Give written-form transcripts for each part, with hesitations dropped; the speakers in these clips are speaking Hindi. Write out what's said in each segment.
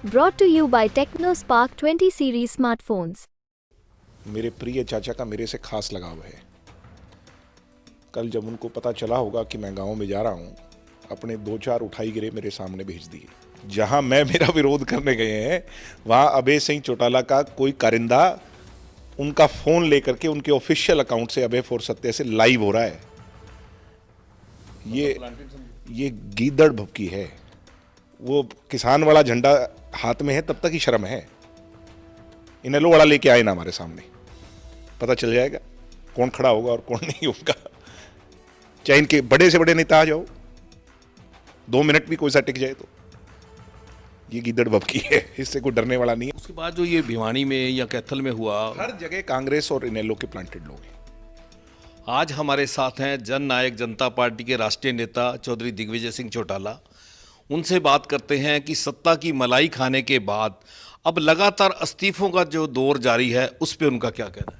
Brought to you by TechnoSpark 20 series smartphones. मेरे प्रिय चाचा का मेरे से खास लगाव है। कल जब उनको पता चला होगा कि मैं गांव में जा रहा हूं, अपने 2-4 उठाई गिरे मेरे सामने भेज दिए। जहां मैं मेरा विरोध करने गए हैं, वहां अभय सिंह चौटाला का कोई कारिंदा उनका फोन लेकर के उनके ऑफिशियल अकाउंट से अभय फोर सत्य से लाइव हो रहा है। ये गीदड़ भभकी है। वो किसान वाला झंडा हाथ में है तब तक ही शर्म है। इनेलो वाला लेके आए ना हमारे सामने, पता चल जाएगा कौन खड़ा होगा और कौन नहीं होगा। चाहे इनके बड़े से बड़े नेता आ जाओ, 2 मिनट भी कोई सा टिक जाए तो ये गीदड़ भभकी है, इससे कोई डरने वाला नहीं है। उसके बाद जो ये भिवानी में या कैथल में हुआ, हर जगह कांग्रेस और इनेलो के प्लांटेड लोग हैं। आज हमारे साथ हैं जन नायक जनता पार्टी के राष्ट्रीय नेता चौधरी दिग्विजय सिंह चौटाला। उनसे बात करते हैं कि सत्ता की मलाई खाने के बाद अब लगातार इस्तीफों का जो दौर जारी है, उस पर उनका क्या कहना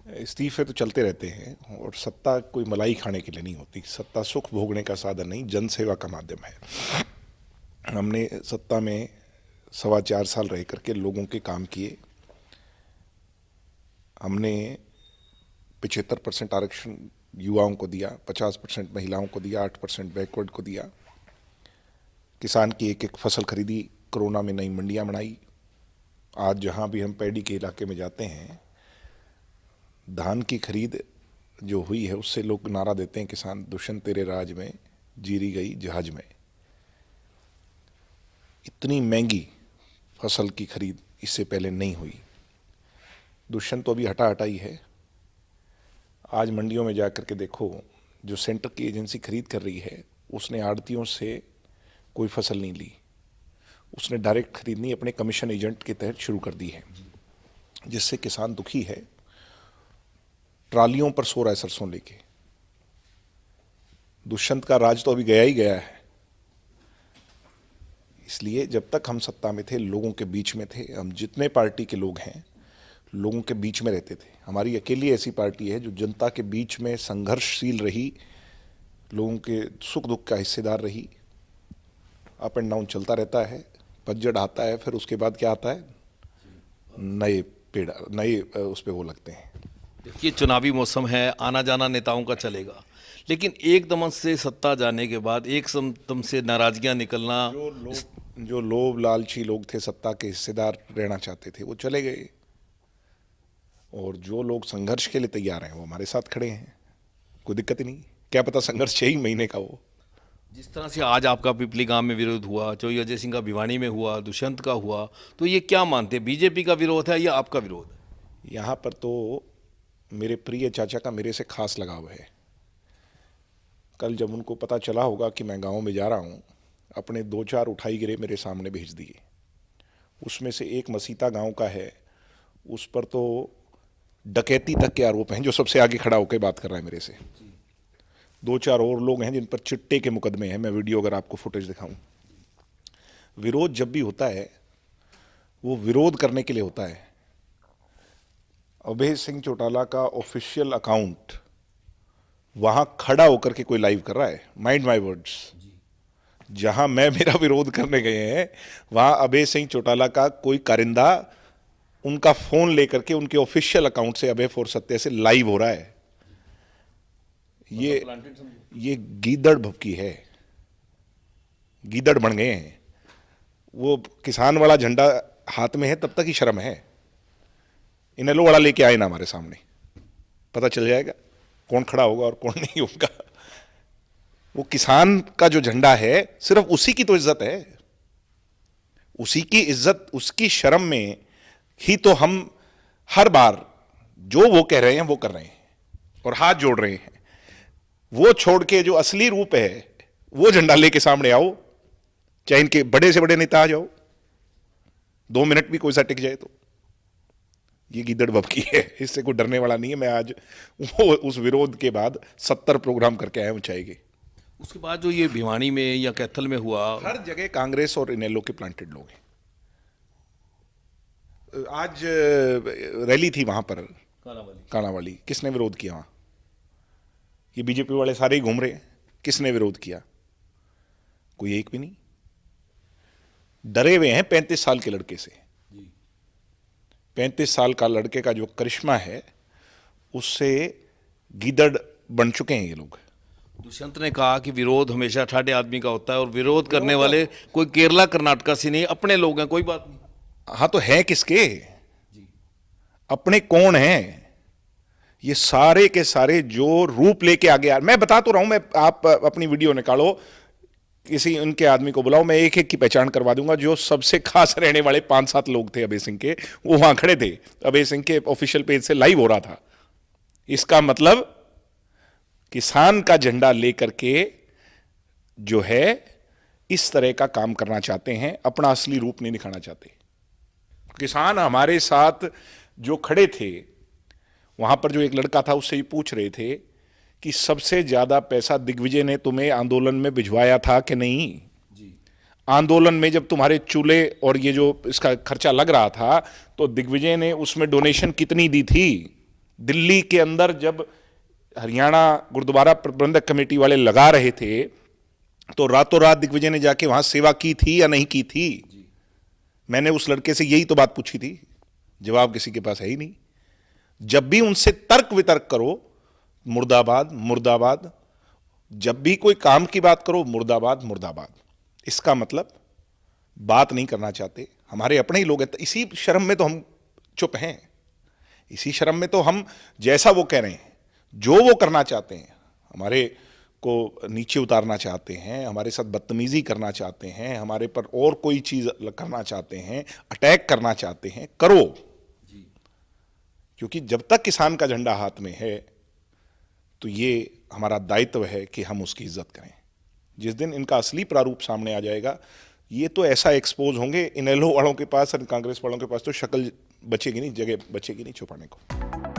है? इस्तीफे तो चलते रहते हैं और सत्ता कोई मलाई खाने के लिए नहीं होती। सत्ता सुख भोगने का साधन नहीं, जनसेवा का माध्यम है। हमने सत्ता में 4.25 साल रह करके लोगों के काम किए। हमने 75% आरक्षण युवाओं को दिया, 50% महिलाओं को दिया, 8% बैकवर्ड को दिया। किसान की एक एक फसल खरीदी, कोरोना में नई मंडियां बनाई। आज जहां भी हम पैडी के इलाके में जाते हैं, धान की खरीद जो हुई है उससे लोग नारा देते हैं, किसान दुष्यंत तेरे राज में जीरी गई जहाज में। इतनी महंगी फसल की खरीद इससे पहले नहीं हुई। दुष्यंत तो अभी हटा ही है। आज मंडियों में जाकर के देखो, जो सेंटर की एजेंसी खरीद कर रही है उसने आड़तियों से कोई फसल नहीं ली, उसने डायरेक्ट खरीदनी अपने कमीशन एजेंट के तहत शुरू कर दी है, जिससे किसान दुखी है। ट्रालियों पर सो रहा है सरसों लेके। दुष्यंत का राज तो अभी गया ही गया है। इसलिए जब तक हम सत्ता में थे, लोगों के बीच में थे। हम जितने पार्टी के लोग हैं लोगों के बीच में रहते थे। हमारी अकेली ऐसी पार्टी है जो जनता के बीच में संघर्षशील रही, लोगों के सुख दुख का हिस्सेदार रही। अप एंड डाउन चलता रहता है, पतझड़ आता है, फिर उसके बाद क्या आता है, नए पेड़, नए उस पर वो लगते हैं। देखिए, चुनावी मौसम है, आना जाना नेताओं का चलेगा, लेकिन एकदम से सत्ता जाने के बाद एक दम से नाराजगियां निकलना, जो लोभ लालची लोग थे, सत्ता के हिस्सेदार रहना चाहते थे, वो चले गए। और जो लोग संघर्ष के लिए तैयार हैं वो हमारे साथ खड़े हैं। कोई दिक्कत ही नहीं। क्या पता संघर्ष 6 ही महीने का हो। जिस तरह से आज आपका पिपली गांव में विरोध हुआ, चौधरी अजय सिंह का भिवानी में हुआ, दुष्यंत का हुआ, तो ये क्या मानते हैं, बीजेपी का विरोध है या आपका विरोध है? यहाँ पर तो मेरे प्रिय चाचा का मेरे से खास लगाव है। कल जब उनको पता चला होगा कि मैं गांव में जा रहा हूँ, अपने 2-4 उठाई गिरे मेरे सामने भेज दिए। उसमें से एक मसीता गांव का है, उस पर तो डकैती तक के आरोप हैं, जो सबसे आगे खड़ा होकर बात कर रहा है मेरे से। 2-4 और लोग हैं जिन पर चिट्टे के मुकदमे हैं। मैं वीडियो अगर आपको फुटेज दिखाऊं। विरोध जब भी होता है वो विरोध करने के लिए होता है। अभय सिंह चौटाला का ऑफिशियल अकाउंट वहां खड़ा होकर के कोई लाइव कर रहा है। Mind my words. जहां मैं मेरा विरोध करने गए हैं, वहां अभय सिंह चौटाला का कोई कारिंदा उनका फोन लेकर के उनके ऑफिशियल अकाउंट से अभय फोर सत्य से लाइव हो रहा है। ये गीदड़ भभकी है। गीदड़ बन गए हैं। वो किसान वाला झंडा हाथ में है तब तक ही शर्म है। इनेलो वाला लेके आए ना हमारे सामने, पता चल जाएगा कौन खड़ा होगा और कौन नहीं होगा। वो किसान का जो झंडा है, सिर्फ उसी की तो इज्जत है। उसी की इज्जत, उसकी शर्म में ही तो हम हर बार जो वो कह रहे हैं वो कर रहे हैं और हाथ जोड़ रहे हैं। वो छोड़ के जो असली रूप है, वो झंडा लेके सामने आओ। चाहे इनके बड़े से बड़े नेता आ जाओ, 2 मिनट भी कोई सा टिक जाए तो ये गीदड़ भभकी है, इससे कोई डरने वाला नहीं है। मैं आज वो उस विरोध के बाद 70 प्रोग्राम करके आया हूं चाहेंगे। उसके बाद जो ये भिवानी में या कैथल में हुआ, हर जगह कांग्रेस और इनेलो के प्लांटेड लोग हैं। आज रैली थी वहां पर कालावाली। किसने विरोध किया वहां? ये बीजेपी वाले सारे ही घूम रहे हैं। किसने विरोध किया? कोई एक भी नहीं। डरे हुए हैं 35 साल के लड़के से। 35 साल का लड़के का जो करिश्मा है उससे गीदड़ बन चुके हैं ये लोग। दुष्यंत ने कहा कि विरोध हमेशा ठाडे आदमी का होता है और विरोध करने वाले कोई केरला कर्नाटका से नहीं, अपने लोग हैं, कोई बात नहीं। हाँ तो है किसके, अपने कौन हैं ये सारे के सारे जो रूप लेके आगे आ, मैं बता तो रहा हूं, मैं आप अपनी वीडियो निकालो, किसी उनके आदमी को बुलाओ, मैं एक एक की पहचान करवा दूंगा। जो सबसे खास रहने वाले 5-7 लोग थे अभय सिंह के, वो वहां खड़े थे, अभय सिंह के ऑफिशियल पेज से लाइव हो रहा था। इसका मतलब किसान का झंडा लेकर के जो है इस तरह का काम करना चाहते हैं, अपना असली रूप नहीं दिखाना चाहते। किसान हमारे साथ जो खड़े थे वहां पर, जो एक लड़का था उससे ही पूछ रहे थे कि सबसे ज्यादा पैसा दिग्विजय ने तुम्हें आंदोलन में भिजवाया था कि नहीं जी। आंदोलन में जब तुम्हारे चूल्हे और ये जो इसका खर्चा लग रहा था तो दिग्विजय ने उसमें डोनेशन कितनी दी थी? दिल्ली के अंदर जब हरियाणा गुरुद्वारा प्रबंधक कमेटी वाले लगा रहे थे तो रातों रात दिग्विजय ने जाके वहां सेवा की थी या नहीं की थी? मैंने उस लड़के से यही तो बात पूछी थी, जवाब किसी के पास है ही नहीं। जब भी उनसे तर्क वितर्क करो, मुर्दाबाद मुर्दाबाद, जब भी कोई काम की बात करो, मुर्दाबाद मुर्दाबाद। इसका मतलब बात नहीं करना चाहते, हमारे अपने ही लोग हैं। इसी शर्म में तो हम चुप हैं, इसी शर्म में तो हम जैसा वो कह रहे हैं, जो वो करना चाहते हैं, हमारे को नीचे उतारना चाहते हैं, हमारे साथ बदतमीजी करना चाहते हैं, हमारे पर और कोई चीज करना चाहते हैं, अटैक करना चाहते हैं, करो। क्योंकि जब तक किसान का झंडा हाथ में है तो ये हमारा दायित्व है कि हम उसकी इज्जत करें। जिस दिन इनका असली प्रारूप सामने आ जाएगा, ये तो ऐसा एक्सपोज होंगे, इनेलो वालों के पास और कांग्रेस वालों के पास तो शक्ल बचेगी नहीं, जगह बचेगी नहीं छुपाने को।